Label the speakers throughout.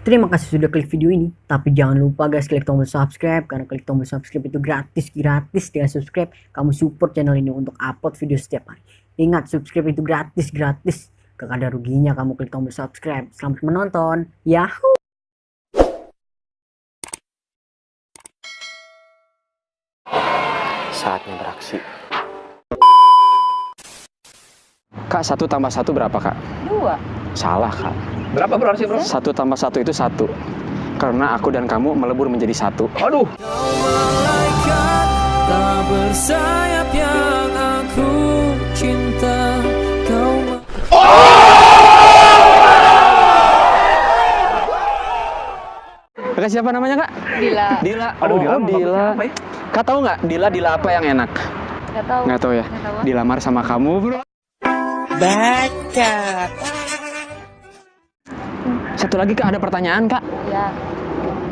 Speaker 1: Terima kasih sudah klik video ini. Tapi jangan lupa guys, klik tombol subscribe. Karena klik tombol subscribe itu gratis. Dengan subscribe, kamu support channel ini untuk upload video setiap hari. Ingat, subscribe itu gratis. Gak ada ruginya kamu klik tombol subscribe. Selamat menonton. Yahoo!
Speaker 2: Saatnya beraksi. Kak, 1 tambah 1 berapa, Kak?
Speaker 3: 2.
Speaker 2: Salah, Kak.
Speaker 4: Berapa bro harusnya bro?
Speaker 2: 1 tambah 1 itu 1. Karena aku dan kamu melebur menjadi 1.
Speaker 4: Aduh.
Speaker 5: Malaikat tak bersayap yang aku cinta. Kau
Speaker 2: Kak, siapa namanya, Kak?
Speaker 3: Dila.
Speaker 2: Dila.
Speaker 4: Aduh, Dila.
Speaker 2: Dila.
Speaker 4: Apa ya?
Speaker 2: Kak, tahu nggak Dila apa yang enak?
Speaker 3: Nggak tahu.
Speaker 2: Nggak tahu ya?
Speaker 3: Nggak tahu.
Speaker 2: Dilamar sama kamu, bro.
Speaker 5: baca.
Speaker 2: Satu lagi, Kak, ada pertanyaan, Kak.
Speaker 3: Ya.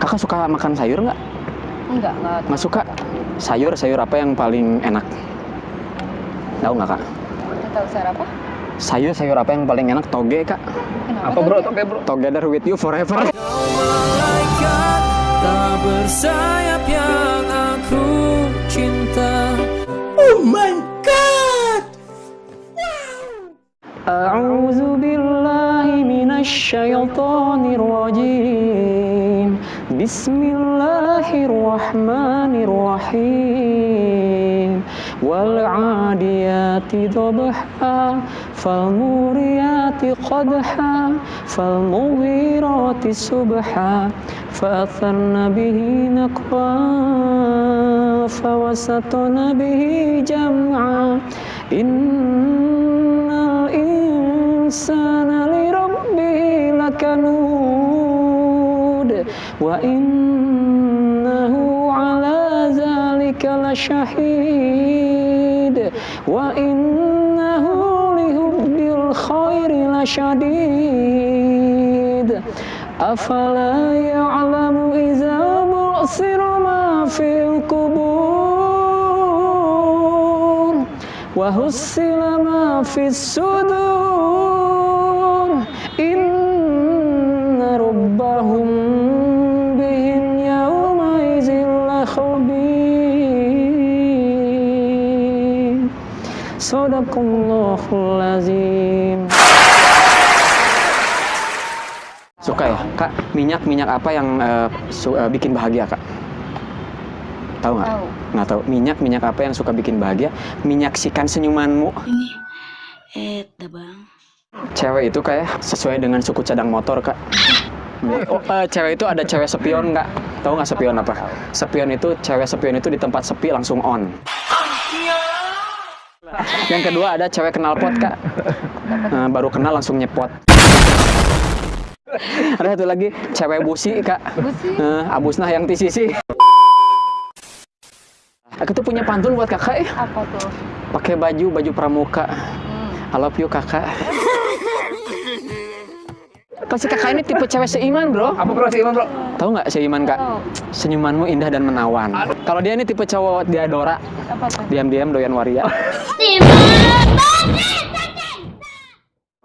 Speaker 2: Kakak suka makan sayur nggak?
Speaker 3: Enggak.
Speaker 2: Nggak suka? Sayur apa yang paling enak? Tahu nggak, Kak?
Speaker 3: Nggak tahu sayur apa?
Speaker 2: Sayur apa yang paling enak? Toge, Kak.
Speaker 3: Kenapa
Speaker 4: Apa bro?
Speaker 3: tuh?
Speaker 4: Oke bro.
Speaker 2: Together with you forever.
Speaker 5: Malaikat tak bersayap yang aku cinta. Oh my god.
Speaker 2: A'udzu billahi minasyaitonir rajim. Bismillahirrahmanirrahim. Wal 'adiyati dhabha fal muriyati qadha fal mughirati subha fa atharna bihi naqwa fa wasatna bihi jam'a innal insana li rabbihi lakanud wa innahu ala zalika lasyahid wa innahu li hubbil khairi lasyadid afala ya'lamu iza bu'siru ma fil qubur wa hussila ma fis sudur inna rabbahum bihim yawma idzin lakhabir. Sadaqallahul azim. Suka ya, Kak? Minyak apa yang bikin bahagia, Kak? Tahu nggak?
Speaker 3: Tahu.
Speaker 2: Nggak tahu. Minyak apa yang suka bikin bahagia? Menyaksikan senyumanmu.
Speaker 6: Bang.
Speaker 2: Cewek itu kayak sesuai dengan suku cadang motor, Kak. Cewek itu ada cewek sepion nggak? Tahu nggak sepion apa? Cewek sepion itu di tempat sepi langsung on. Yang kedua ada cewek knalpot, Kak. Baru kenal langsung nyepot. Ada satu lagi cewek busi, Kak.
Speaker 3: Busi?
Speaker 2: Abusnah yang tisisi. Aku tuh punya pantun buat kakak ya.
Speaker 3: Apa tuh?
Speaker 2: Pakai baju pramuka. I love you, kakak. Pasti kakak ini tipe cewek seiman, bro.
Speaker 4: Apa bro sih bro?
Speaker 2: Tahu nggak seiman, Kak?
Speaker 3: Tahu.
Speaker 2: Senyumanmu indah dan menawan. Kalau dia ini tipe cowok diadora.
Speaker 3: Apa tuh?
Speaker 2: Diam-diam doyan waria.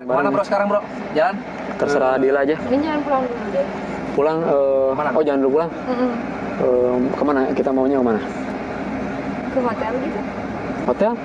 Speaker 4: Mana bro sekarang bro? Jalan?
Speaker 2: Terserah Dila aja.
Speaker 3: Ini jangan pulang dulu deh.
Speaker 2: Pulang,
Speaker 4: Mana?
Speaker 2: oh jangan dulu pulang. Kemana? Kita maunya kemana?
Speaker 3: Ke hotel gitu.
Speaker 2: Hotel?